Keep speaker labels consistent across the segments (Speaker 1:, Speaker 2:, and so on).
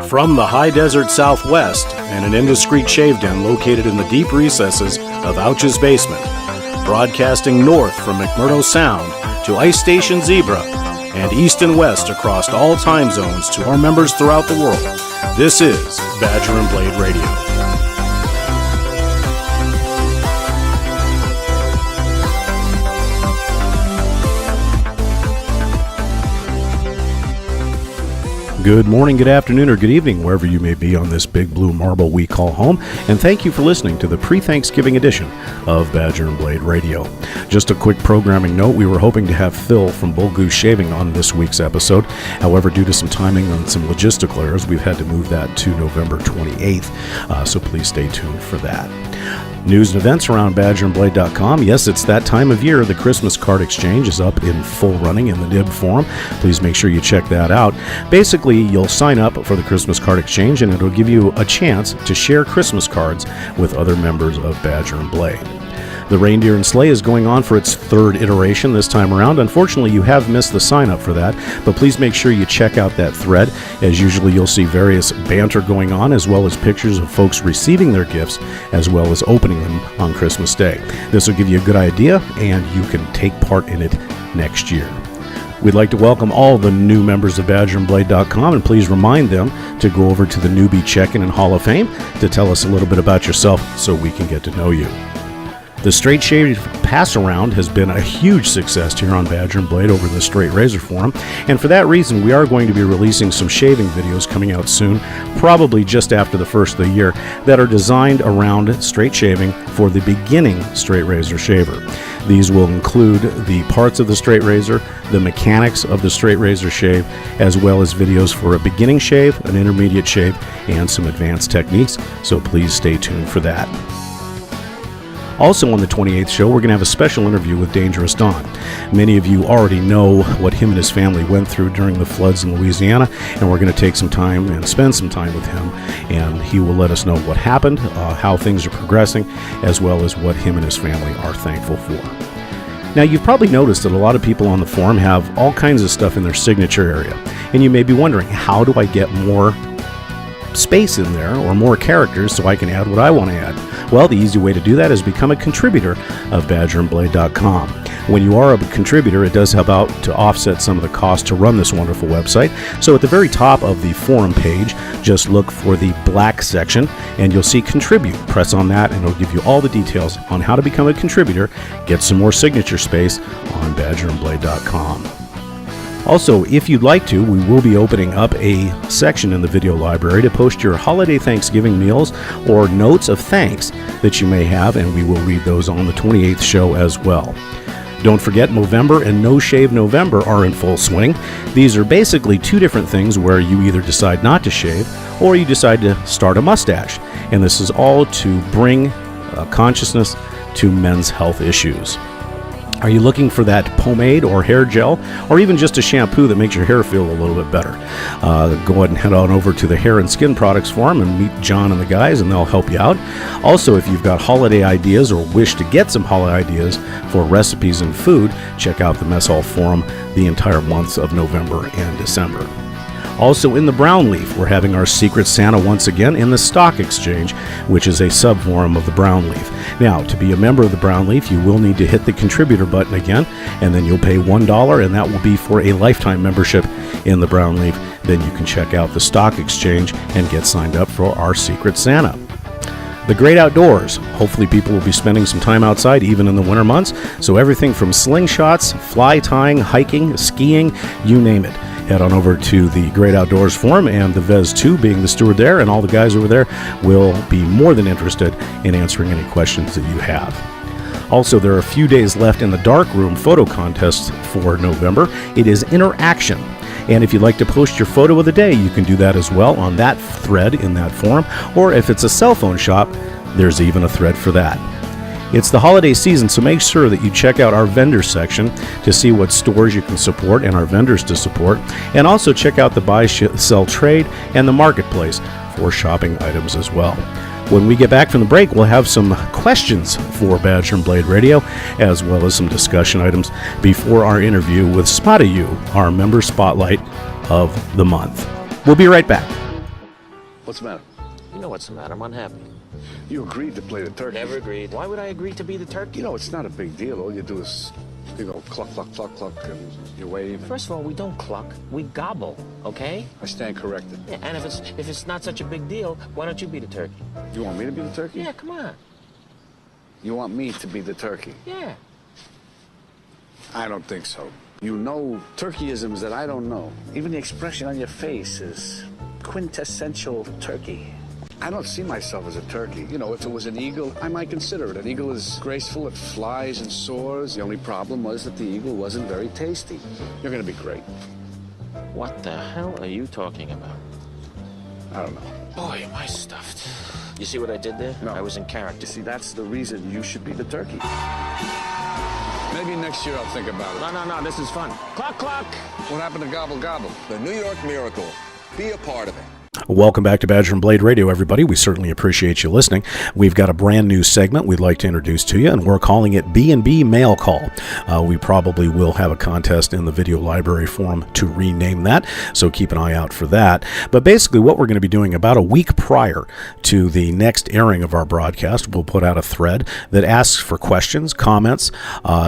Speaker 1: From the high desert southwest and an indiscreet shave den located in the deep recesses of Ouch's basement, broadcasting north from McMurdo Sound to Ice Station Zebra and east and west across all time zones to our members throughout the world, this is Badger and Blade Radio. Good morning, good afternoon, or good evening, wherever you may be on this big blue marble we call home, and thank you for listening to the pre-Thanksgiving edition of Badger and Blade Radio. Just a quick programming note, we were hoping to have Phil from Bull Goose Shaving on this week's episode. However, due to some timing and some logistical errors, we've had to move that to November 28th, so please stay tuned for that. News and events around BadgerandBlade.com. Yes, it's that time of year. The Christmas card exchange is up in full running in the Danube forum. Please make sure you check that out. Basically, you'll sign up for the Christmas card exchange and it'll give you a chance to share Christmas cards with other members of Badger and Blade. The Reindeer and Sleigh is going on for its third iteration this time around. Unfortunately, you have missed the sign up for that, but please make sure you check out that thread. As usually, you'll see various banter going on, as well as pictures of folks receiving their gifts, as well as opening them on Christmas Day. This will give you a good idea, and you can take part in it next year. We'd like to welcome all the new members of BadgerandBlade.com, and please remind them to go over to the Newbie Check-In and Hall of Fame to tell us a little bit about yourself so we can get to know you. The Straight Shave Pass-Around has been a huge success here on Badger and Blade over the Straight Razor Forum, and for that reason, we are going to be releasing some shaving videos coming out soon, probably just after the first of the year, that are designed around straight shaving for the beginning straight razor shaver. These will include the parts of the straight razor, the mechanics of the straight razor shave, as well as videos for a beginning shave, an intermediate shave, and some advanced techniques, so please stay tuned for that. Also on the 28th show, we're going to have a special interview with Dangerous Don. Many of you already know what him and his family went through during the floods in Louisiana, and we're going to take some time and spend some time with him, and he will let us know what happened, how things are progressing, as well as what him and his family are thankful for. Now, you've probably noticed that a lot of people on the forum have all kinds of stuff in their signature area, and you may be wondering, how do I get more space in there or more characters so I can add what I want to add? Well, the easy way to do that is become a contributor of BadgerandBlade.com. When you are a contributor, it does help out to offset some of the cost to run this wonderful website. So at the very top of the forum page, just look for the black section and you'll see Contribute. Press on that and it'll give you all the details on how to become a contributor, get some more signature space on BadgerandBlade.com. Also, if you'd like to, we will be opening up a section in the video library to post your holiday Thanksgiving meals or notes of thanks that you may have, and we will read those on the 28th show as well. Don't forget, Movember and No Shave November are in full swing. These are basically two different things where you either decide not to shave or you decide to start a mustache. And this is all to bring consciousness to men's health issues. Are you looking for that pomade or hair gel, or even just a shampoo that makes your hair feel a little bit better? Go ahead and head on over to the Hair and Skin Products Forum and meet John and the guys, and they'll help you out. Also, if you've got holiday ideas or wish to get some holiday ideas for recipes and food, check out the Mess Hall Forum the entire months of November and December. Also in the Brown Leaf, we're having our Secret Santa once again in the Stock Exchange, which is a sub-forum of the Brown Leaf. Now, to be a member of the Brown Leaf, you will need to hit the contributor button again, and then you'll pay $1, and that will be for a lifetime membership in the Brown Leaf. Then you can check out the Stock Exchange and get signed up for our Secret Santa. The great outdoors. Hopefully people will be spending some time outside even in the winter months, so everything from slingshots, fly tying, hiking, skiing, you name it. Head on over to the Great Outdoors Forum, and the Vez 2, being the steward there, and all the guys over there will be more than interested in answering any questions that you have. Also, there are a few days left in the Darkroom photo contest for November. It is interaction. And if you'd like to post your photo of the day, you can do that as well on that thread in that forum. Or if it's a cell phone shop, there's even a thread for that. It's the holiday season, so make sure that you check out our vendor section to see what stores you can support and our vendors to support. And also check out the Buy, Sell, Trade and the Marketplace for shopping items as well. When we get back from the break, we'll have some questions for Badger and Blade Radio, as well as some discussion items before our interview with Smattayu, our member spotlight of the month. We'll be right back.
Speaker 2: What's the matter?
Speaker 3: You know what's the matter. I'm unhappy.
Speaker 2: You agreed to play the turkey.
Speaker 3: Never agreed. Why would I agree to be the turkey?
Speaker 2: You know, it's not a big deal. All you do is, cluck, cluck, cluck, cluck, and you wave.
Speaker 3: First of all, we don't cluck. We gobble, okay?
Speaker 2: I stand corrected.
Speaker 3: Yeah, and if it's not such a big deal, why don't you be the turkey?
Speaker 2: You want me to be the turkey?
Speaker 3: Yeah, come on.
Speaker 2: You want me to be the turkey?
Speaker 3: Yeah.
Speaker 2: I don't think so. You know turkeyisms that I don't know. Even the expression on your face is quintessential turkey. I don't see myself as a turkey. You know, if it was an eagle, I might consider it. An eagle is graceful, it flies and soars. The only problem was that the eagle wasn't very tasty. You're gonna be great.
Speaker 3: What the hell are you talking about?
Speaker 2: I don't know.
Speaker 3: Boy, am I stuffed. You see what I did there?
Speaker 2: No.
Speaker 3: I was in character.
Speaker 2: You see, that's the reason you should be the turkey. Maybe next year I'll think about it.
Speaker 3: No, this is fun. Clock, clock.
Speaker 2: What happened to Gobble Gobble?
Speaker 4: The New York Miracle. Be a part of it.
Speaker 1: Welcome back to Badger and Blade Radio, everybody. We certainly appreciate you listening. We've got a brand new segment we'd like to introduce to you, and we're calling it B&B Mail Call. We probably will have a contest in the video library forum to rename that, so keep an eye out for that. But basically what we're going to be doing about a week prior to the next airing of our broadcast, we'll put out a thread that asks for questions, comments.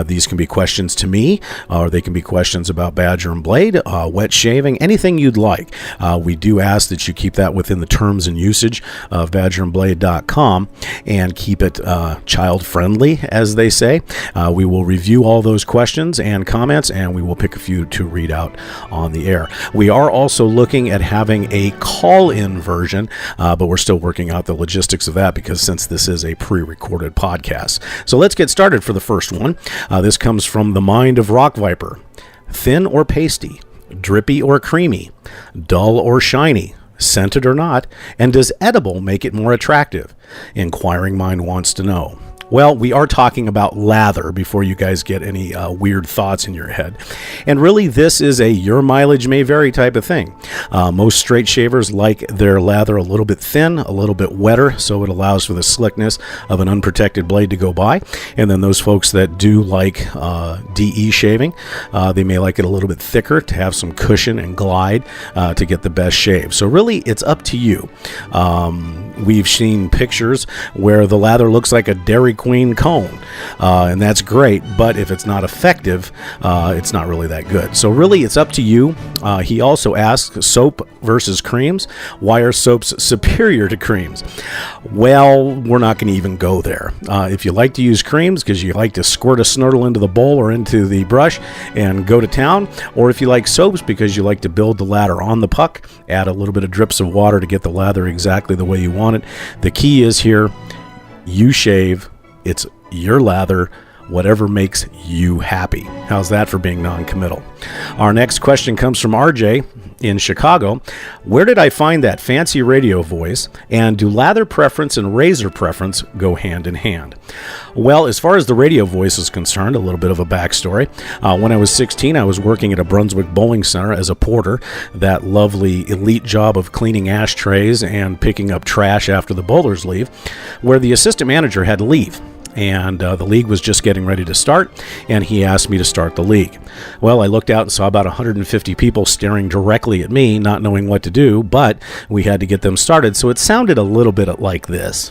Speaker 1: These can be questions to me, or they can be questions about Badger and Blade, wet shaving, anything you'd like. We do ask that you keep that within the terms and usage of badgerandblade.com and keep it child-friendly, as they say. We will review all those questions and comments, and we will pick a few to read out on the air. We are also looking at having a call-in version, but we're still working out the logistics of that because since this is a pre-recorded podcast. So let's get started for the first one. This comes from the mind of Rock Viper. Thin or pasty? Drippy or creamy? Dull or shiny? Scented or not? And does edible make it more attractive? Inquiring mind wants to know. Well, we are talking about lather before you guys get any weird thoughts in your head. And really, this is a your mileage may vary type of thing. Most straight shavers like their lather a little bit thin, a little bit wetter, so it allows for the slickness of an unprotected blade to go by. And then those folks that do like DE shaving, they may like it a little bit thicker to have some cushion and glide to get the best shave. So really, it's up to you. We've seen pictures where the lather looks like a Dairy Queen cone, and that's great, but if it's not effective, it's not really that good. So really, it's up to you. He also asks, soap versus creams. Why are soaps superior to creams? Well, we're not going to even go there. If you like to use creams because you like to squirt a snurtle into the bowl or into the brush and go to town, or if you like soaps because you like to build the lather on the puck, add a little bit of drips of water to get the lather exactly the way you want it. The key is here, you shave. It's your lather, whatever makes you happy. How's that for being non-committal? Our next question comes from RJ in Chicago. Where did I find that fancy radio voice? And do lather preference and razor preference go hand in hand? Well, as far as the radio voice is concerned, a little bit of a backstory. When I was 16, I was working at a Brunswick bowling center as a porter, that lovely elite job of cleaning ashtrays and picking up trash after the bowlers leave, where the assistant manager had to leave. And the league was just getting ready to start, and he asked me to start the league. Well, I looked out and saw about 150 people staring directly at me, not knowing what to do, but we had to get them started, so it sounded a little bit like this.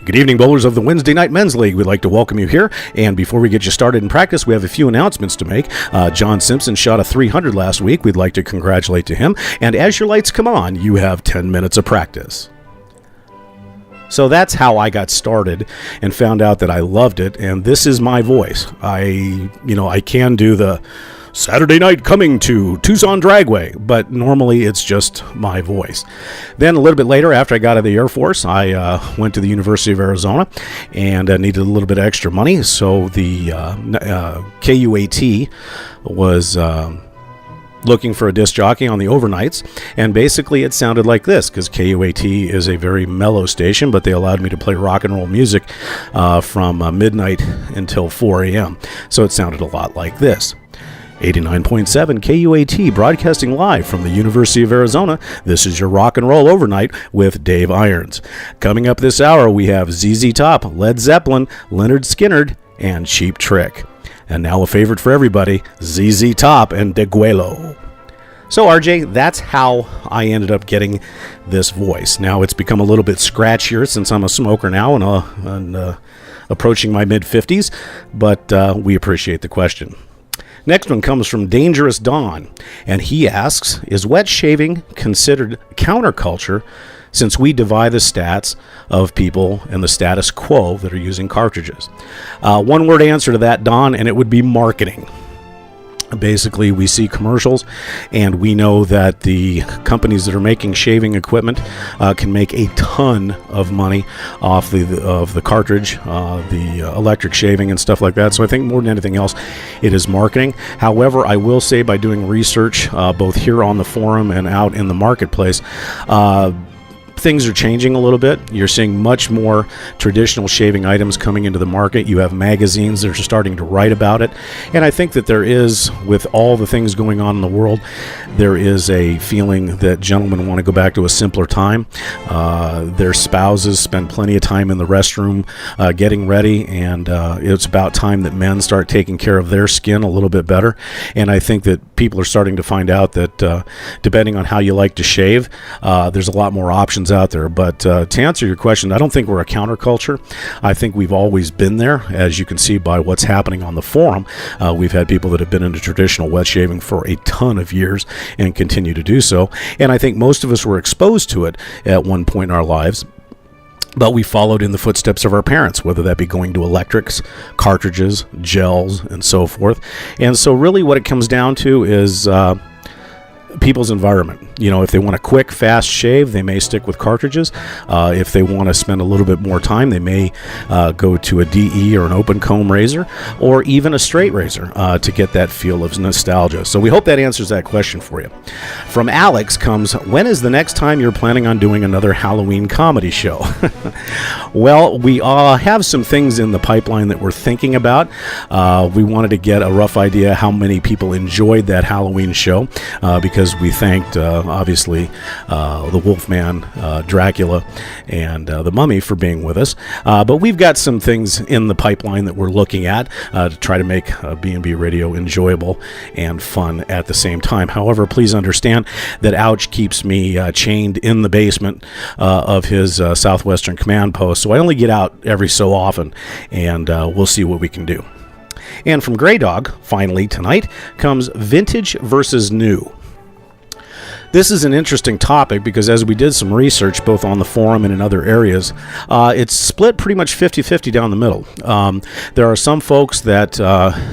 Speaker 1: Good evening, bowlers of the Wednesday Night Men's League. We'd like to welcome you here, and before we get you started in practice, we have a few announcements to make. John Simpson shot a 300 last week. We'd like to congratulate to him, and as your lights come on, you have 10 minutes of practice. So that's how I got started and found out that I loved it, and this is my voice. I can do the Saturday night coming to Tucson Dragway, but normally it's just my voice. Then a little bit later, after I got out of the Air Force, I went to the University of Arizona and needed a little bit of extra money, so the KUAT was looking for a disc jockey on the overnights, and basically it sounded like this, because KUAT is a very mellow station, but they allowed me to play rock and roll music from midnight until 4 a.m., so it sounded a lot like this. 89.7 KUAT, broadcasting live from the University of Arizona. This is your Rock and Roll Overnight with Dave Irons. Coming up this hour, we have ZZ Top, Led Zeppelin, Leonard Skinner, and Cheap Trick. And now a favorite for everybody, ZZ Top and De Guelo. So RJ, that's how I ended up getting this voice. Now it's become a little bit scratchier since I'm a smoker now and approaching my mid-50s, but we appreciate the question. Next one comes from Dangerous Don, and he asks, is wet shaving considered counterculture since we defy the stats of people and the status quo that are using cartridges? One word answer to that, Don, and it would be marketing. Basically, we see commercials, and we know that the companies that are making shaving equipment can make a ton of money off the cartridge, the electric shaving and stuff like that. So I think more than anything else, it is marketing. However, I will say by doing research, both here on the forum and out in the marketplace, things are changing a little bit. You're seeing much more traditional shaving items coming into the market. You have magazines that are starting to write about it. And I think that there is, with all the things going on in the world, there is a feeling that gentlemen want to go back to a simpler time. Their spouses spend plenty of time in the restroom getting ready, and it's about time that men start taking care of their skin a little bit better. And I think that people are starting to find out that depending on how you like to shave, there's a lot more options out there. But to answer your question, I don't think we're a counterculture. I think we've always been there, as you can see by what's happening on the forum. We've had people that have been into traditional wet shaving for a ton of years and continue to do so. And I think most of us were exposed to it at one point in our lives. But we followed in the footsteps of our parents, whether that be going to electrics, cartridges, gels, and so forth. And so really what it comes down to is people's environment. You know, if they want a quick, fast shave, they may stick with cartridges. If they want to spend a little bit more time, they may go to a DE or an open comb razor, or even a straight razor to get that feel of nostalgia. So we hope that answers that question for you. From Alex comes, when is the next time you're planning on doing another Halloween comedy show? Well, we have some things in the pipeline that we're thinking about. We wanted to get a rough idea how many people enjoyed that Halloween show, because we thanked, obviously, the Wolfman, Dracula, and the Mummy for being with us. But we've got some things in the pipeline that we're looking at to try to make B&B Radio enjoyable and fun at the same time. However, please understand that Ouch keeps me chained in the basement of his Southwestern Command post, so I only get out every so often, and we'll see what we can do. And from Grey Dog, finally tonight, comes vintage versus new. This is an interesting topic because as we did some research both on the forum and in other areas, it's split pretty much 50-50 down the middle. There are some folks that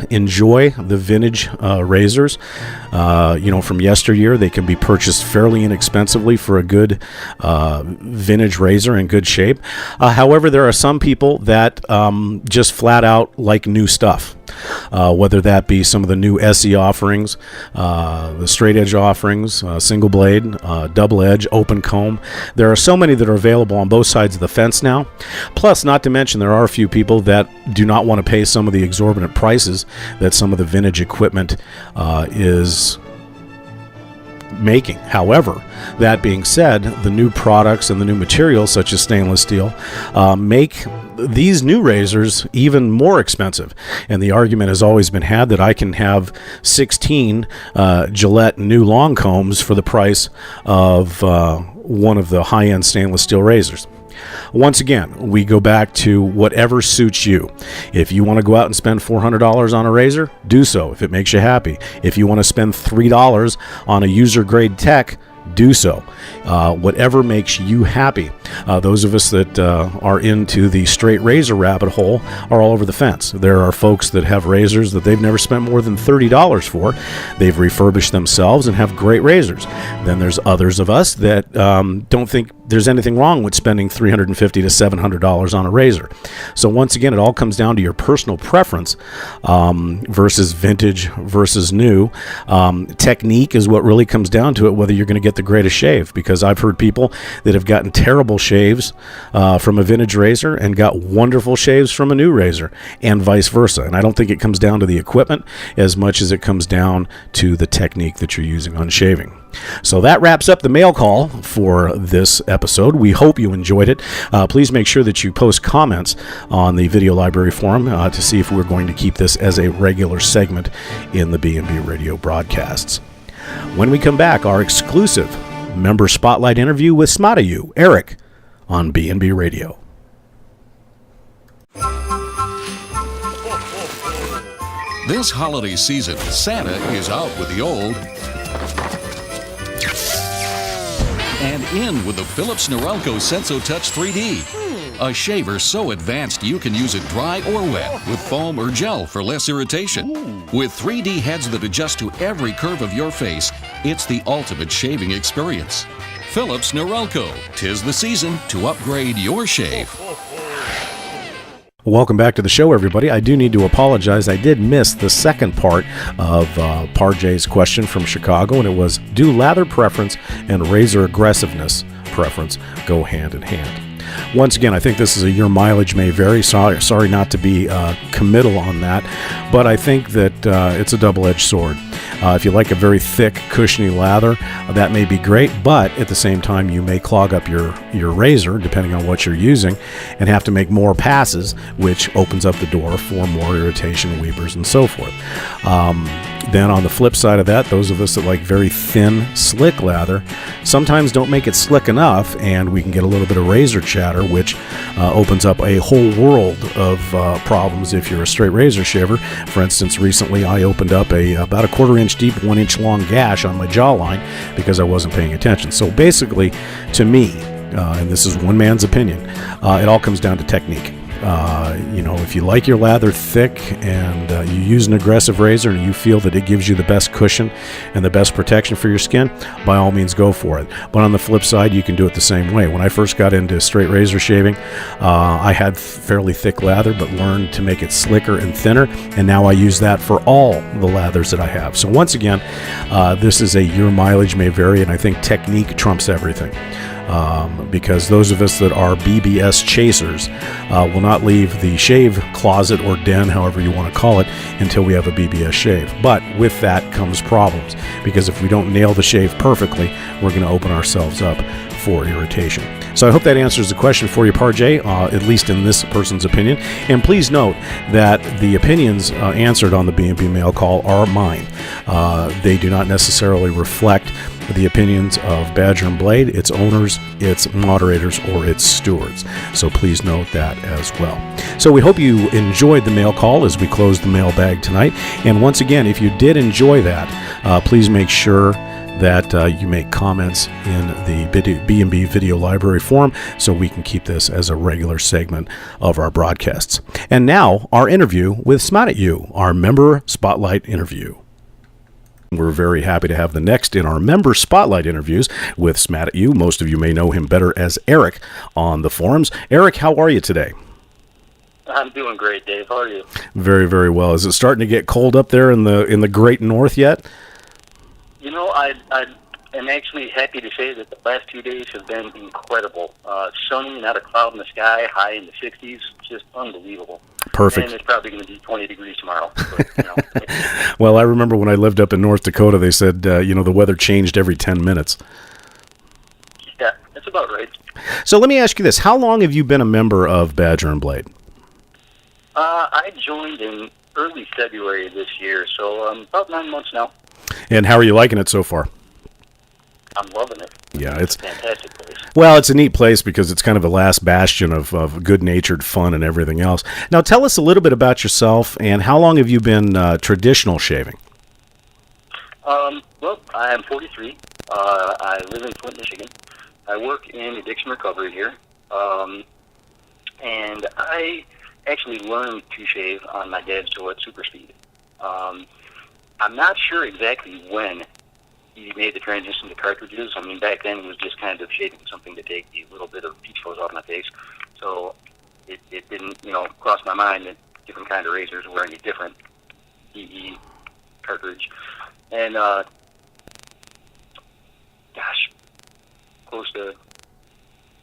Speaker 1: enjoy the vintage razors. From yesteryear, they can be purchased fairly inexpensively for a good vintage razor in good shape. However, there are some people that just flat out like new stuff. Whether that be some of the new SE offerings, the straight edge offerings, single blade, double edge, open comb. There are so many that are available on both sides of the fence now. Plus, not to mention, there are a few people that do not want to pay some of the exorbitant prices that some of the vintage equipment is making. However, that being said, the new products and the new materials, such as stainless steel, make these new razors even more expensive. And the argument has always been had that I can have 16 Gillette new long combs for the price of one of the high-end stainless steel razors. Once again, we go back to whatever suits you. If you want to go out and spend $400 on a razor, do so if it makes you happy. If you want to spend $3 on a user-grade tech, do so. Whatever makes you happy. Those of us that are into the straight razor rabbit hole are all over the fence. There are folks that have razors that they've never spent more than $30 for. They've refurbished themselves and have great razors. Then there's others of us that don't think there's anything wrong with spending $350 to $700 on a razor. So once again, it all comes down to your personal preference versus vintage versus new. Technique is what really comes down to it, whether you're going to get the greatest shave, because I've heard people that have gotten terrible shaves from a vintage razor and got wonderful shaves from a new razor, and vice versa. And I don't think it comes down to the equipment as much as it comes down to the technique that you're using on shaving. So that wraps up the mail call for this episode. We hope you enjoyed it. Please make sure that you post comments on the Video Library Forum to see if we're going to keep this as a regular segment in the B&B Radio broadcasts. When we come back, our exclusive member spotlight interview with Smattayu, Eric, on B&B Radio.
Speaker 5: This holiday season, Santa is out with the old and in with the Philips Norelco Senso Touch 3D. A shaver so advanced you can use it dry or wet with foam or gel for less irritation. With 3D heads that adjust to every curve of your face, it's the ultimate shaving experience. Philips Norelco. 'Tis the season to upgrade your shave.
Speaker 1: Welcome back to the show, everybody. I do need to apologize. I did miss the second part of Parjay's question from Chicago, and it was, do lather preference and razor aggressiveness preference go hand in hand? Once again, I think this is a your mileage may vary. Sorry not to be committal on that, but I think that it's a double-edged sword. If you like a very thick, cushiony lather, that may be great, but at the same time, you may clog up your razor, depending on what you're using, and have to make more passes, which opens up the door for more irritation, weepers, and so forth. Then on the flip side of that, those of us that like very thin, slick lather sometimes don't make it slick enough, and we can get a little bit of razor chatter, which opens up a whole world of problems if you're a straight razor shaver. For instance, recently I opened up about a 1/4 inch deep, 1 inch long gash on my jawline because I wasn't paying attention. So basically, to me, and this is one man's opinion, it all comes down to technique. If you like your lather thick and you use an aggressive razor and you feel that it gives you the best cushion and the best protection for your skin, by all means go for it. But on the flip side, you can do it the same way. When I first got into straight razor shaving, I had fairly thick lather but learned to make it slicker and thinner, and now I use that for all the lathers that I have. So once again, this is a your mileage may vary, and I think technique trumps everything. Because those of us that are BBS chasers will not leave the shave closet or den, however you want to call it, until we have a BBS shave. But with that comes problems, because if we don't nail the shave perfectly, we're going to open ourselves up for irritation. So I hope that answers the question for you, Parjay, at least in this person's opinion. And please note that the opinions answered on the B&B mail call are mine. They do not necessarily reflect the opinions of Badger and Blade, its owners, its moderators, or its stewards. So please note that as well. So we hope you enjoyed the mail call as we close the mailbag tonight. And once again, if you did enjoy that, please make sure that you make comments in the B&B Video Library Forum so we can keep this as a regular segment of our broadcasts. And now, our interview with Smattayu, our member spotlight interview. We're very happy to have the next in our member spotlight interviews with Smattayu. Most of you may know him better as Eric on the forums. Eric, how are you today?
Speaker 6: I'm doing great, Dave. How are you?
Speaker 1: Very, very well. Is it starting to get cold up there in the great north yet?
Speaker 6: You know, I am actually happy to say that the last 2 days have been incredible. Sunny, not a cloud in the sky, high in the 60s, just unbelievable.
Speaker 1: Perfect.
Speaker 6: And it's probably going to be 20 degrees tomorrow. But,
Speaker 1: Well, I remember when I lived up in North Dakota, they said, the weather changed every 10 minutes.
Speaker 6: Yeah, that's about right.
Speaker 1: So let me ask you this. How long have you been a member of Badger and Blade?
Speaker 6: I joined in early February this year, so about 9 months now.
Speaker 1: And how are you liking it so far?
Speaker 6: I'm loving it.
Speaker 1: Yeah,
Speaker 6: it's a fantastic place.
Speaker 1: Well, it's a neat place because it's kind of the last bastion of good-natured fun and everything else. Now, tell us a little bit about yourself, and how long have you been traditional shaving?
Speaker 6: Well, I am 43. I live in Flint, Michigan. I work in addiction recovery here, and I actually learned to shave on my dad's Gillette Super Speed. I'm not sure exactly when he made the transition to cartridges. I mean, back then it was just kind of shaving something to take the little bit of peach fuzz off my face. So it didn't, cross my mind that different kind of razors were any different. EE cartridge. And, close to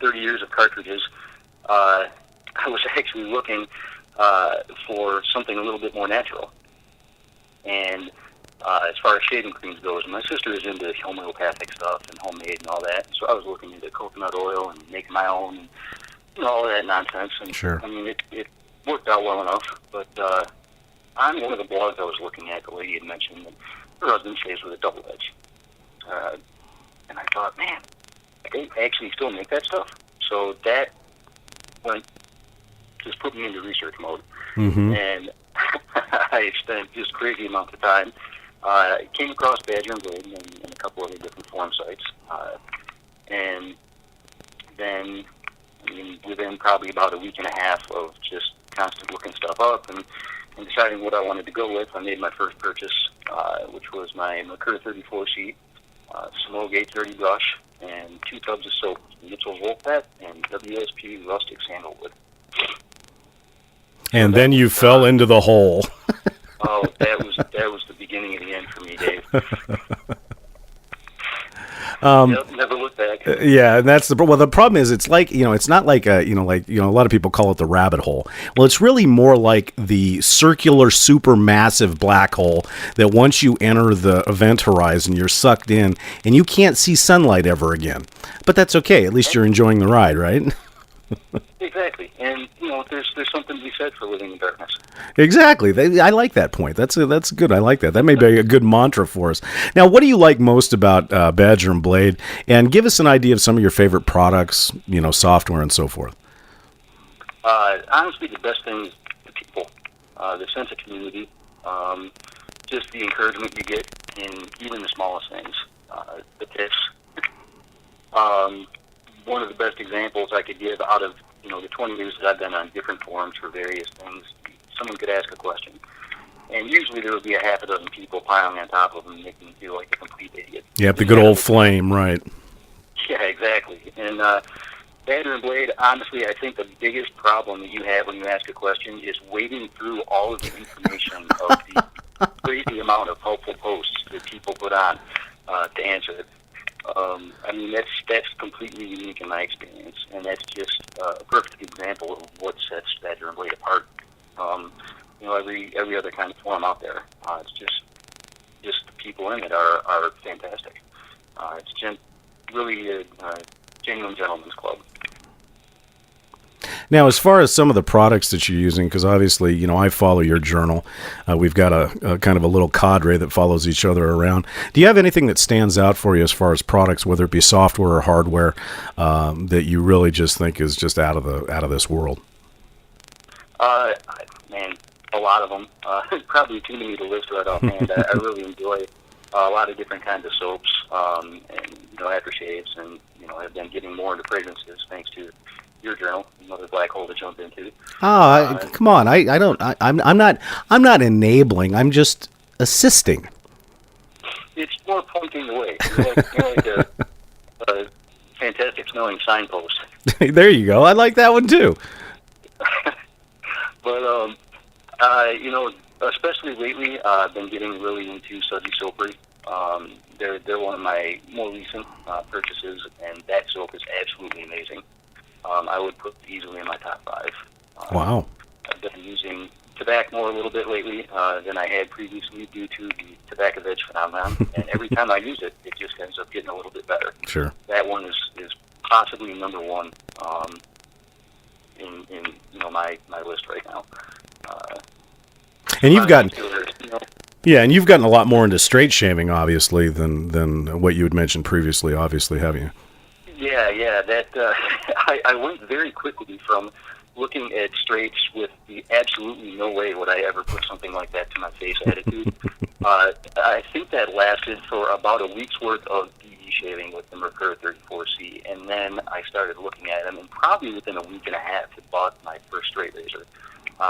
Speaker 6: 30 years of cartridges, I was actually looking for something a little bit more natural. And as far as shaving creams goes, my sister is into homeopathic stuff and homemade and all that. So I was looking into coconut oil and making my own and all of that nonsense. And
Speaker 1: Sure.
Speaker 6: I mean, it worked out well enough. But on one of the blogs I was looking at, the lady had mentioned that her husband shaves with a double edge. And I thought, man, they actually still make that stuff. So that just put me into research mode.
Speaker 1: Mm-hmm.
Speaker 6: And I spent just crazy amounts of time. I came across Badger and Blade and a couple other different forum sites. And then, within probably about a week and a half of just constant looking stuff up and deciding what I wanted to go with, I made my first purchase, which was my Mercur 34C, Smoke 830 brush, and 2 tubs of soap, Mitchell's Wolfpack and WSP Rustic Sandalwood.
Speaker 1: And then you fell into the hole.
Speaker 6: Oh, that was the beginning of the end for me, Dave. Never looked back.
Speaker 1: Yeah, and that's the problem is it's like, it's not like a lot of people call it the rabbit hole. Well, it's really more like the circular supermassive black hole that once you enter the event horizon, you're sucked in and you can't see sunlight ever again. But that's okay. At least you're enjoying the ride, right?
Speaker 6: Exactly. And there's something to be said for living in darkness.
Speaker 1: Exactly. I like that point. That's good. I like that. That may be a good mantra for us. Now, what do you like most about Badger and Blade? And give us an idea of some of your favorite products, software and so forth.
Speaker 6: Honestly, the best thing is the people, the sense of community, just the encouragement you get in even the smallest things, the tips. One of the best examples I could give out of the 20 years that I've been on different forums for various things, someone could ask a question, and usually there would be a half a dozen people piling on top of them, making them feel like a complete idiot.
Speaker 1: Yep, the good old flame, right?
Speaker 6: Yeah, exactly. And Badger and Blade, honestly, I think the biggest problem that you have when you ask a question is wading through all of the information of the crazy amount of helpful posts that people put on to answer it. That's completely unique in my experience, and that's just a perfect example of what sets Badger and Blade apart. Every other kind of forum out there, it's just the people in it are fantastic. It's really a genuine gentleman's club.
Speaker 1: Now, as far as some of the products that you're using, because obviously, I follow your journal. We've got a kind of a little cadre that follows each other around. Do you have anything that stands out for you as far as products, whether it be software or hardware, that you really just think is just out of this world?
Speaker 6: Man, a lot of them. Probably too many to list right offhand. I really enjoy a lot of different kinds of soaps and aftershaves, and I've been getting more into fragrances thanks to your journal, another black hole to jump into.
Speaker 1: Come on! I'm not enabling. I'm just assisting.
Speaker 6: It's more pointing the way. You're like a fantastic smelling signpost.
Speaker 1: There you go. I like that one too.
Speaker 6: But especially lately, I've been getting really into Sudsy Soapery. They're one of my more recent purchases, and that soap is absolutely amazing. I would put easily in my top 5.
Speaker 1: Wow.
Speaker 6: I've been using tobacco more a little bit lately than I had previously due to the tobacco veg phenomenon. And every time I use it, it just ends up getting a little bit better.
Speaker 1: Sure.
Speaker 6: That one is possibly number 1 in my list right now.
Speaker 1: And you've gotten and you've gotten a lot more into straight shaving, obviously, than what you had mentioned previously. Obviously, have you?
Speaker 6: Yeah. That I went very quickly from looking at straights with the absolutely no way would I ever put something like that to my face attitude. I think that lasted for about a week's worth of DD shaving with the Mercur 34C, and then I started looking at them, and probably within a week and a half, had bought my first straight razor,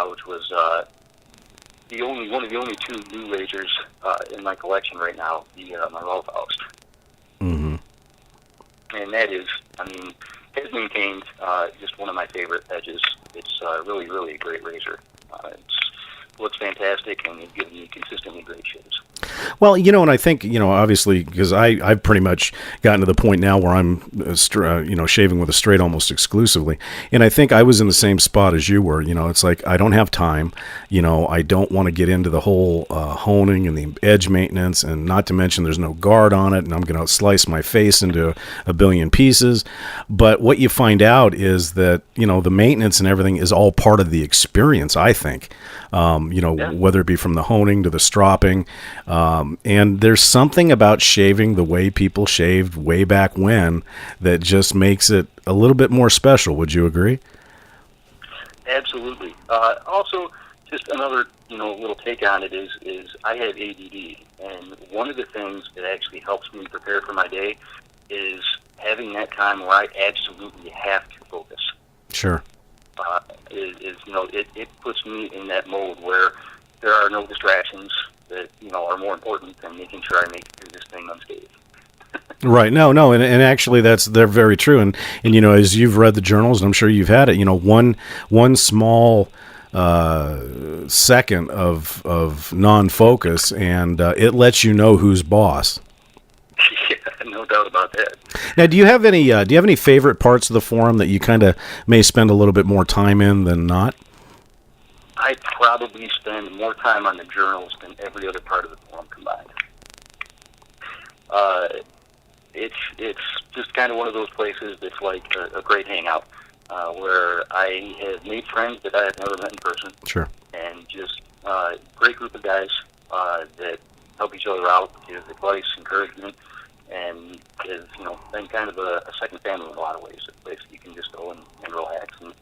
Speaker 6: which was one of the only 2 new razors in my collection right now, my Rolfhaus. and that is, I mean, has maintained just one of my favorite edges. It's really, really a great razor. It looks fantastic, and it gives me consistently great shaves.
Speaker 1: Well, and I think, obviously, because I've pretty much gotten to the point now where I'm, shaving with a straight almost exclusively. And I think I was in the same spot as you were. It's like I don't have time. I don't want to get into the whole honing and the edge maintenance, and not to mention there's no guard on it, and I'm going to slice my face into a billion pieces. But what you find out is that, the maintenance and everything is all part of the experience, I think. Whether it be from the honing to the stropping. And there's something about shaving the way people shaved way back when that just makes it a little bit more special. Would you agree?
Speaker 6: Absolutely. Also, just another little take on it is I have ADD, and one of the things that actually helps me prepare for my day is having that time where I absolutely have to focus.
Speaker 1: Sure.
Speaker 6: It puts me in that mode where there are no distractions that are more important than making sure I make it through this thing unscathed.
Speaker 1: Right. No, and actually they're very true. And as you've read the journals, and I'm sure you've had it, one small second of non-focus, and it lets you know who's boss.
Speaker 6: Yeah, no doubt about that.
Speaker 1: Now, do you have any favorite parts of the forum that you kind of may spend a little bit more time in than not?
Speaker 6: I probably spend more time on the journals than every other part of the forum combined. It's just kind of one of those places that's like a great hangout, where I have made friends that I have never met in person.
Speaker 1: Sure.
Speaker 6: And just great group of guys that help each other out, give advice, encouragement, and is been kind of a second family in a lot of ways. A place you can just go and relax and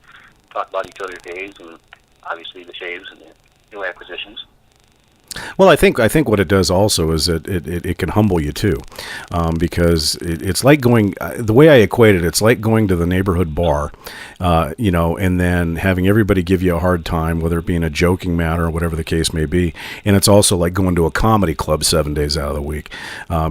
Speaker 6: talk about each other's days, and obviously the shaves and the new acquisitions.
Speaker 1: Well, I think what it does also is that it can humble you too, because it's like going. The way I equate it, it's like going to the neighborhood bar, and then having everybody give you a hard time, whether it be in a joking manner or whatever the case may be. And it's also like going to a comedy club 7 days out of the week,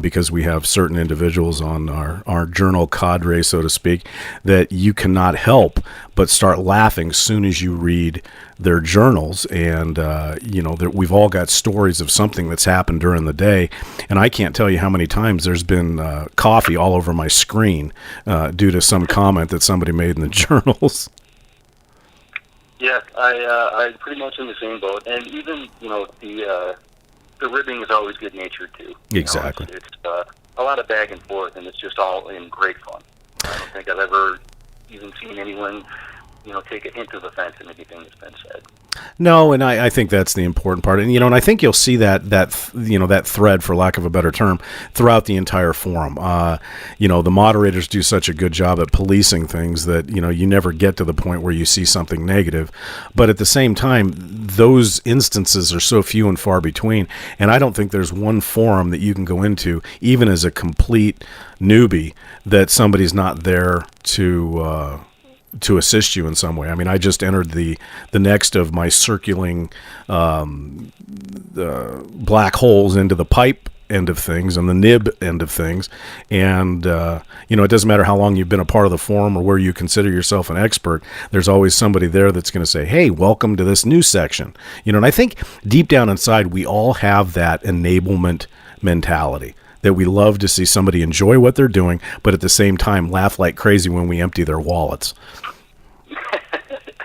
Speaker 1: because we have certain individuals on our journal cadre, so to speak, that you cannot help but start laughing as soon as you read their journals. And that we've all got stories of something that's happened during the day, and I can't tell you how many times there's been coffee all over my screen due to some comment that somebody made in the journals.
Speaker 6: Yeah, I'm pretty much in the same boat, and even the ribbing is always good natured too.
Speaker 1: Exactly.
Speaker 6: It's a lot of back and forth, and it's just all in great fun. I don't think I've ever even seen anyone take a hint of offense in anything that's been said.
Speaker 1: No, and I think that's the important part. And, and I think you'll see that thread, for lack of a better term, throughout the entire forum. The moderators do such a good job at policing things that, you never get to the point where you see something negative. But at the same time, those instances are so few and far between. And I don't think there's one forum that you can go into, even as a complete newbie, that somebody's not there to assist you in some way. I mean, I just entered the next of my circling black holes into the pipe end of things and the nib end of things. And, it doesn't matter how long you've been a part of the forum or where you consider yourself an expert. There's always somebody there that's going to say, hey, welcome to this new section. And I think deep down inside, we all have that enablement mentality, that we love to see somebody enjoy what they're doing, but at the same time laugh like crazy when we empty their wallets.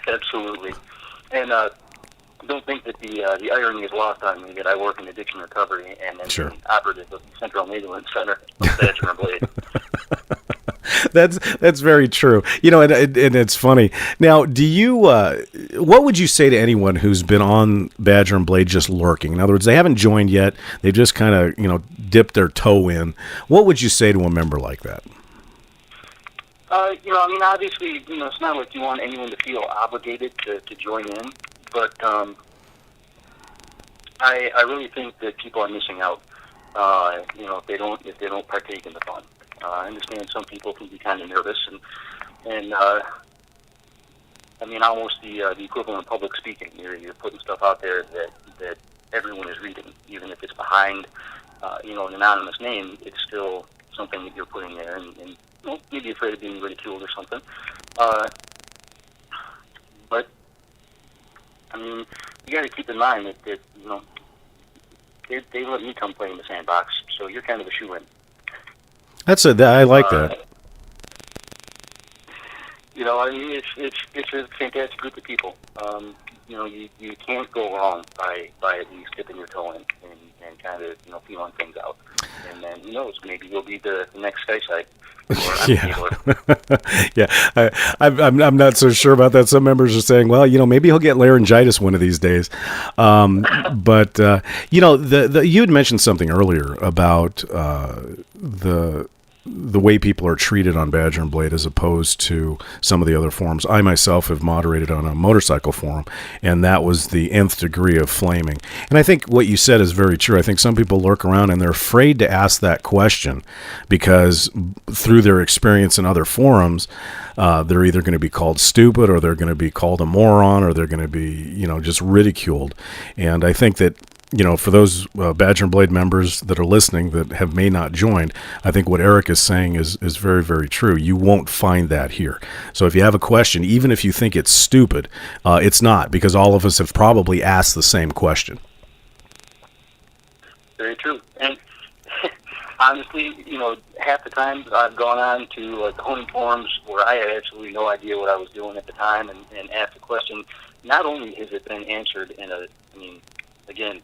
Speaker 6: Absolutely. And don't think that the irony is lost on me that I work in addiction recovery and am
Speaker 1: Sure.
Speaker 6: operative of the Central Enablement Center of Badger and Blade.
Speaker 1: That's very true. And it's funny. Now, do you? What would you say to anyone who's been on Badger and Blade just lurking? In other words, they haven't joined yet. They've just kind of dipped their toe in. What would you say to a member like that?
Speaker 6: Obviously, it's not like you want anyone to feel obligated to join in, but I really think that people are missing out. If they don't partake in the fun. I understand some people can be kind of nervous, and almost the equivalent of public speaking. You're putting stuff out there that everyone is reading, even if it's behind an anonymous name. It's still something that you're putting there, and maybe afraid of being ridiculed or something. But I mean, you got to keep in mind that they let me come play in the sandbox, so you're kind of a shoo-in.
Speaker 1: I like that.
Speaker 6: I mean, it's a fantastic group of people. You can't go wrong by at least dipping your toe in and kind of feeling things out. And then who knows, maybe you'll be the next SkySide.
Speaker 1: Yeah. I'm not so sure about that. Some members are saying, well, maybe he'll get laryngitis one of these days. But you had mentioned something earlier about the way people are treated on Badger and Blade as opposed to some of the other forums. I myself have moderated on a motorcycle forum, and that was the nth degree of flaming. And I think what you said is very true. I think some people lurk around and they're afraid to ask that question because through their experience in other forums, they're either going to be called stupid or they're going to be called a moron or they're going to be, just ridiculed. And I think that for those Badger and Blade members that are listening that may not joined, I think what Eric is saying is very, very true. You won't find that here. So if you have a question, even if you think it's stupid, it's not, because all of us have probably asked the same question.
Speaker 6: Very true. And honestly, half the time I've gone on to the honing forums where I had absolutely no idea what I was doing at the time and asked a question. Not only has it been answered in again,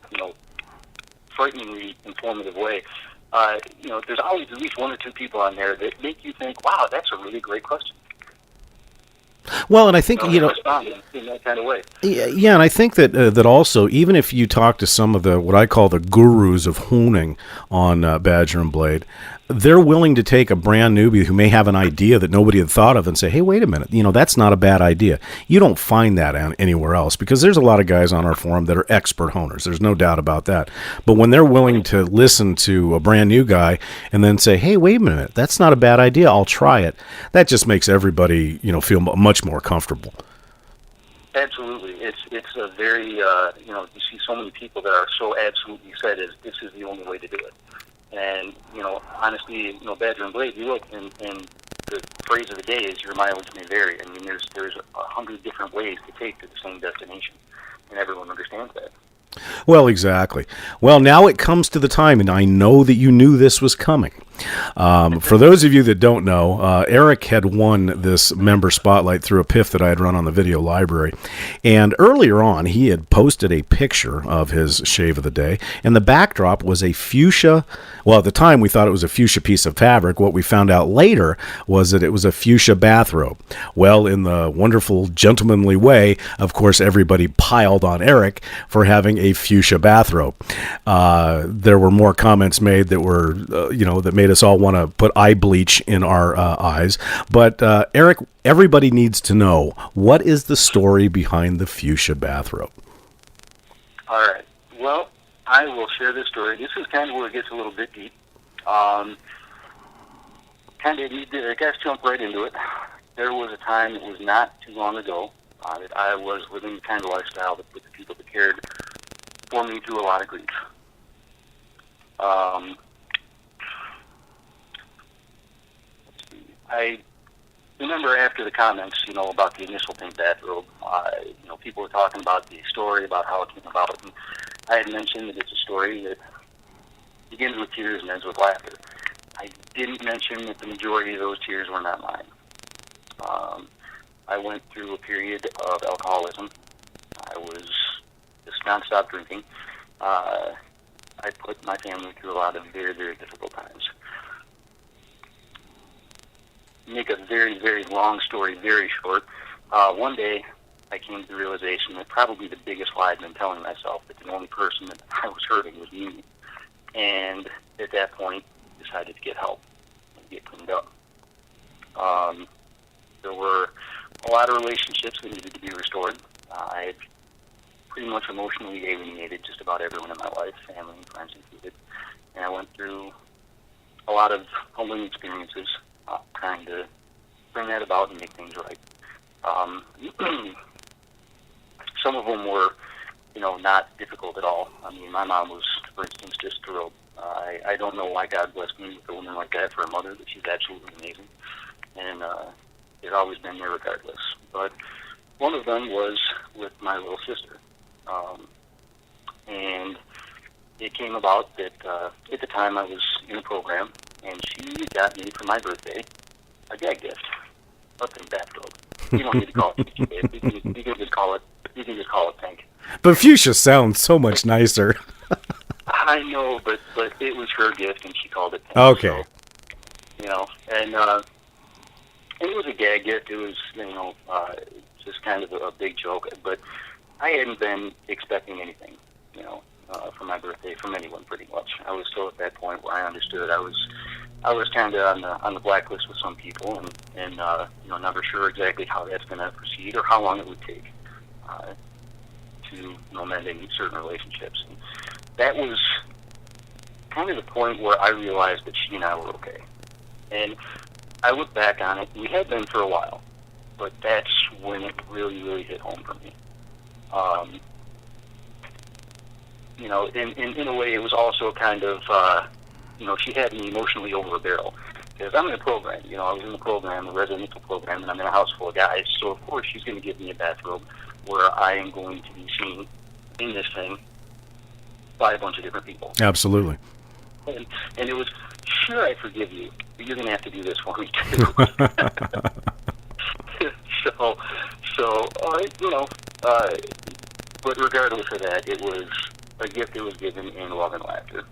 Speaker 6: frighteningly informative way. There's always at least one or two people on there that make you think, wow, that's a really great question.
Speaker 1: Well, and I think,
Speaker 6: respond in that kind of way.
Speaker 1: Yeah, and I think that also, even if you talk to some of the, what I call the gurus of honing on Badger and Blade, they're willing to take a brand newbie who may have an idea that nobody had thought of and say, hey, wait a minute, that's not a bad idea. You don't find that anywhere else, because there's a lot of guys on our forum that are expert honers. There's no doubt about that. But when they're willing to listen to a brand new guy and then say, hey, wait a minute, that's not a bad idea, I'll try it, that just makes everybody, feel much more comfortable.
Speaker 6: Absolutely. It's a very, you see so many people that are so absolutely set as this is the only way to do it. And, honestly, Badger and Blade, you look, and the phrase of the day is your mileage may vary. I mean, there's 100 different ways to take to the same destination, and everyone understands that.
Speaker 1: Well, exactly. Well, now it comes to the time, and I know that you knew this was coming. For those of you that don't know, Eric had won this member spotlight through a PIF that I had run on the video library. And earlier on, he had posted a picture of his shave of the day, and the backdrop was a fuchsia. Well, at the time, we thought it was a fuchsia piece of fabric. What we found out later was that it was a fuchsia bathrobe. Well, in the wonderful gentlemanly way, of course, everybody piled on Eric for having a fuchsia bathrobe. There were more comments made that were, that made us all want to put eye bleach in our eyes. But Eric, everybody needs to know, what is the story behind the fuchsia bathrobe?
Speaker 6: All right. Well, I will share this story. This is kind of where it gets a little bit deep. I guess jump right into it. There was a time, it was not too long ago, that I was living the kind of lifestyle with the people that cared for me through a lot of grief. I remember after the comments, about the initial pink bathrobe, people were talking about the story, about how it came about, and I had mentioned that it's a story that begins with tears and ends with laughter. I didn't mention that the majority of those tears were not mine. I went through a period of alcoholism. I was just nonstop drinking. I put my family through a lot of very, very difficult times. Make a very, very long story very short. One day, I came to the realization that probably the biggest lie I'd been telling myself, that the only person that I was hurting was me. And at that point, decided to get help and get cleaned up. There were a lot of relationships that needed to be restored. I had pretty much emotionally alienated just about everyone in my life, family and friends included. And I went through a lot of humbling experiences, trying to bring that about and make things right. Some of them were, not difficult at all. I mean, my mom was, for instance, just thrilled I don't know why God blessed me with a woman like that for a mother, but she's absolutely amazing. And it's always been there regardless. But one of them was with my little sister. And it came about that at the time I was in a program, and she got me for my birthday a gag gift, a pink bathrobe. You don't need to call it a gift. You can just call it pink.
Speaker 1: But fuchsia sounds so much nicer.
Speaker 6: I know, but it was her gift, and she called it pink.
Speaker 1: Okay.
Speaker 6: So, and it was a gag gift. It was, just kind of a big joke. But I hadn't been expecting anything, for my birthday from anyone, pretty much. I was still at that point where I understood I was kind of on the blacklist with some people, and never sure exactly how that's going to proceed or how long it would take to mend any certain relationships. And that was kind of the point where I realized that she and I were okay. And I look back on it, we had been for a while, but that's when it really, really hit home for me. In a way, it was also kind of, she had me emotionally over a barrel. Because I'm in a program, I was in the program, a residential program, and I'm in a house full of guys, so of course she's going to give me a bathrobe where I am going to be seen in this thing by a bunch of different people.
Speaker 1: Absolutely.
Speaker 6: And it was, sure, I forgive you, but you're going to have to do this for me, too. But regardless of that, it was a gift that was given in love and laughter.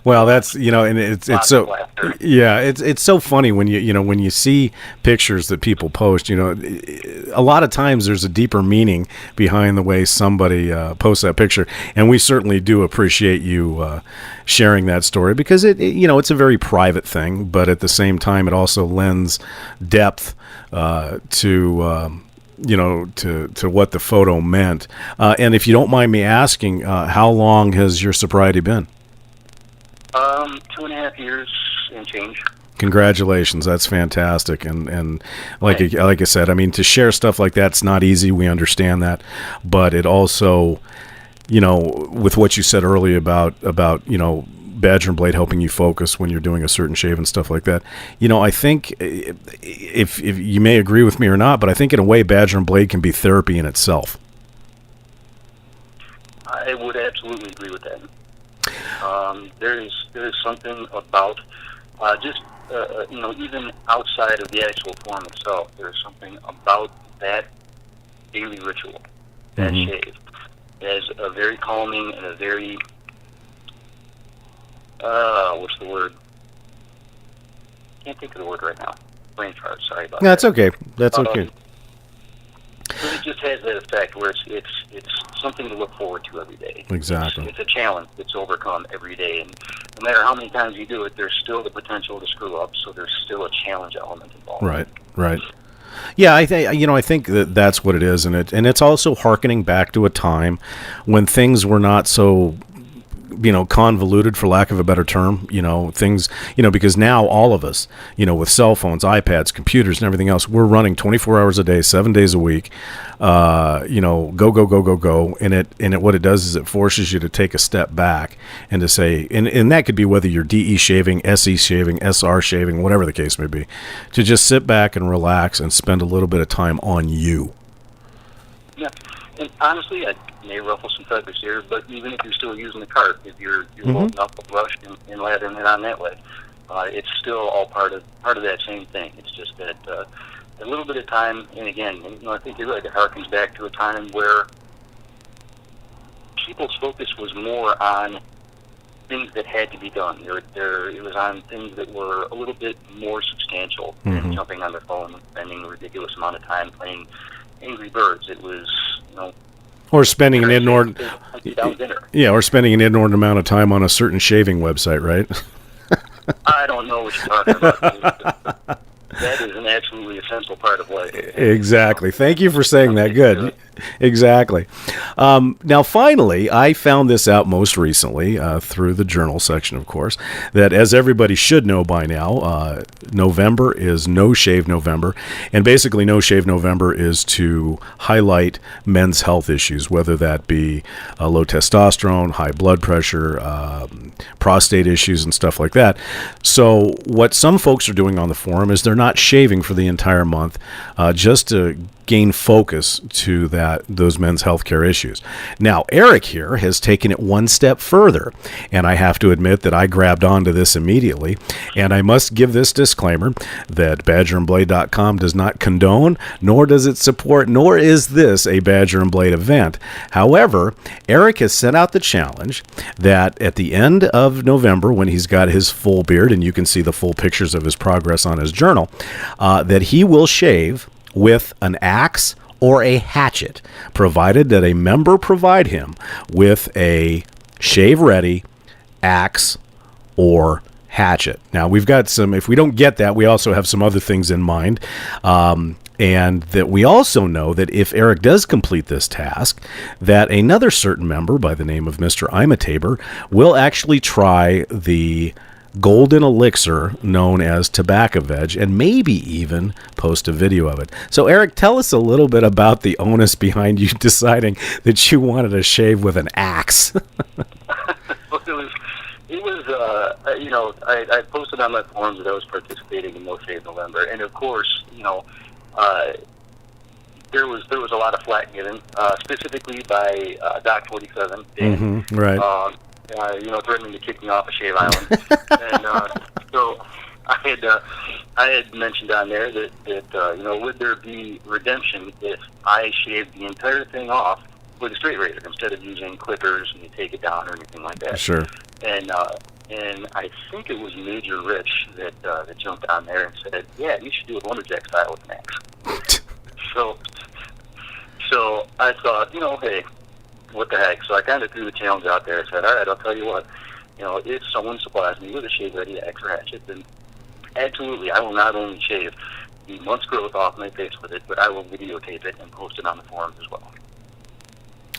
Speaker 1: Well, that's, and it's so, yeah, it's so funny when when you see pictures that people post, a lot of times there's a deeper meaning behind the way somebody posts that picture. And we certainly do appreciate you sharing that story because it's a very private thing, but at the same time, it also lends depth to what the photo meant. And if you don't mind me asking, how long has your sobriety been?
Speaker 6: 2.5 years and change.
Speaker 1: Congratulations, that's fantastic. And like I said, I mean, to share stuff like that's not easy. We understand that, but it also, with what you said earlier about Badger and Blade helping you focus when you're doing a certain shave and stuff like that. I think if you may agree with me or not, but I think in a way Badger and Blade can be therapy in itself.
Speaker 6: I would absolutely agree with that. There is something about even outside of the actual form itself, there's something about that daily ritual, that shave, as a very calming and a very what's the word? Can't think of the word right now. Brain fart. Sorry about that.
Speaker 1: That's okay. That's okay.
Speaker 6: But it just has that effect where it's something to look forward to every day.
Speaker 1: Exactly.
Speaker 6: It's a challenge that's overcome every day, and no matter how many times you do it, there's still the potential to screw up. So there's still a challenge element involved.
Speaker 1: Right. Yeah, I think that's what it is, and it's also hearkening back to a time when things were not so convoluted, for lack of a better term, things, because now all of us, with cell phones, iPads, computers, and everything else, we're running 24 hours a day, 7 days a week, go. And what it does is it forces you to take a step back and to say, and that could be whether you're DE shaving, SE shaving, SR shaving, whatever the case may be, to just sit back and relax and spend a little bit of time on you.
Speaker 6: Yeah. And honestly, I may ruffle some feathers here, but even if you're still using the cart, if you're loading up a brush and lathering it on that way, it's still all part of that same thing. It's just that a little bit of time, and again, I think you're right, it harkens back to a time where people's focus was more on things that had to be done. It was on things that were a little bit more substantial than jumping on their phone, spending a ridiculous amount of time playing Angry Birds. It was,
Speaker 1: or spending an inordinate amount of time on a certain shaving website, right?
Speaker 6: I don't know what you're talking about. That is an absolutely essential part of life.
Speaker 1: Exactly. Thank you for saying that. Good. Exactly. Now, finally, I found this out most recently through the journal section, of course, that as everybody should know by now, November is No Shave November. And basically, No Shave November is to highlight men's health issues, whether that be low testosterone, high blood pressure, prostate issues, and stuff like that. So what some folks are doing on the forum is they're not shaving for the entire month, just to gain focus to those men's healthcare issues. Now, Eric here has taken it one step further, and I have to admit that I grabbed onto this immediately, and I must give this disclaimer that BadgerandBlade.com does not condone, nor does it support, nor is this a Badger and Blade event. However, Eric has set out the challenge that at the end of November, when he's got his full beard, and you can see the full pictures of his progress on his journal, that he will shave with an axe or a hatchet, provided that a member provide him with a shave-ready axe or hatchet. Now, we've got some, if we don't get that, we also have some other things in mind. And that we also know that if Eric does complete this task, that another certain member by the name of Mr. Imitaber will actually try the golden elixir known as tobacco veg, and maybe even post a video of it. So, Eric, tell us a little bit about the onus behind you deciding that you wanted to shave with an axe.
Speaker 6: I posted on my forums that I was participating in No Shave November, and of course, there was a lot of flack given, specifically by Doc 47,
Speaker 1: right.
Speaker 6: Threatening to kick me off of Shave Island. And so I had mentioned on there that would there be redemption if I shaved the entire thing off with a straight razor instead of using clippers and you take it down or anything like that.
Speaker 1: Sure.
Speaker 6: And I think it was Major Rich that jumped on there and said, yeah, you should do it lumberjack style with an axe. So I thought, hey, what the heck? So I kind of threw the challenge out there. I said, all right, I'll tell you what, if someone supplies me with a shave-ready axe or hatchet, then absolutely, I will not only shave the month's growth off my face with it, but I will videotape it and post it on the forums as well.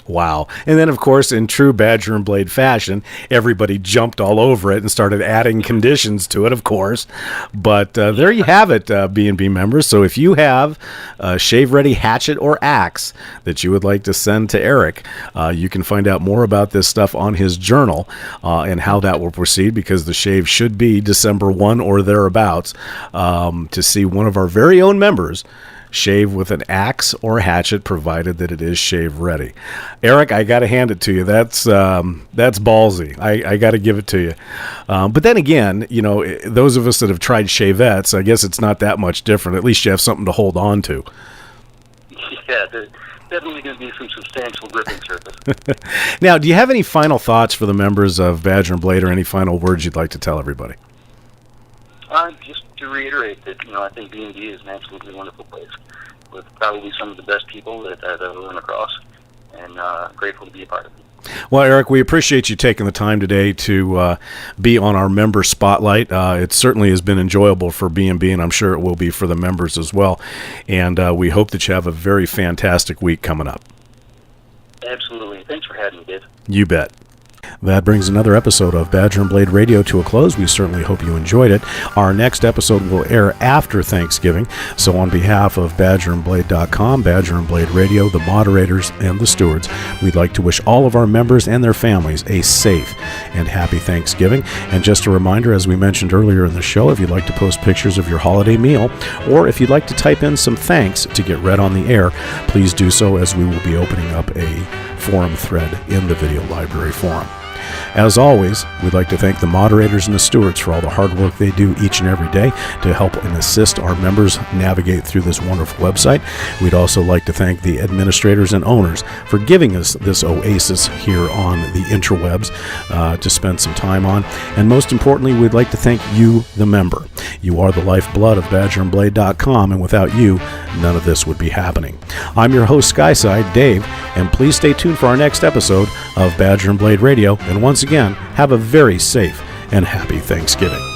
Speaker 1: Wow. And then, of course, in true Badger and Blade fashion, everybody jumped all over it and started adding conditions to it, of course. But there you have it, B&B members. So if you have a shave-ready hatchet or axe that you would like to send to Eric, you can find out more about this stuff on his journal and how that will proceed, because the shave should be December 1 or thereabouts, to see one of our very own members shave with an axe or hatchet, provided that it is shave ready. Eric, I got to hand it to you. That's ballsy. I got to give it to you. But then again, those of us that have tried shavettes, I guess it's not that much different. At least you have something to hold on to.
Speaker 6: Yeah, there's definitely going to be some substantial gripping surface.
Speaker 1: Now, do you have any final thoughts for the members of Badger and Blade, or any final words you'd like to tell everybody?
Speaker 6: Just to reiterate that, I think B&B is an absolutely wonderful place with probably some of the best people that I've ever run across, and grateful to be a part of it.
Speaker 1: Well, Eric, we appreciate you taking the time today to be on our member spotlight. It certainly has been enjoyable for B&B, and I'm sure it will be for the members as well. And we hope that you have a very fantastic week coming up.
Speaker 6: Absolutely. Thanks for having me, Dave.
Speaker 1: You bet. That brings another episode of Badger and Blade Radio to a close. We certainly hope you enjoyed it. Our next episode will air after Thanksgiving. So on behalf of BadgerandBlade.com, Badger and Blade Radio, the moderators, and the stewards, we'd like to wish all of our members and their families a safe and happy Thanksgiving. And just a reminder, as we mentioned earlier in the show, if you'd like to post pictures of your holiday meal, or if you'd like to type in some thanks to get read on the air, please do so, as we will be opening up a forum thread in the Video Library Forum. As always, we'd like to thank the moderators and the stewards for all the hard work they do each and every day to help and assist our members navigate through this wonderful website. We'd also like to thank the administrators and owners for giving us this oasis here on the interwebs to spend some time on. And most importantly, we'd like to thank you, the member. You are the lifeblood of BadgerandBlade.com, and without you, none of this would be happening. I'm your host, Skyside, Dave, and please stay tuned for our next episode of Badger and Blade Radio. And once again, have a very safe and happy Thanksgiving.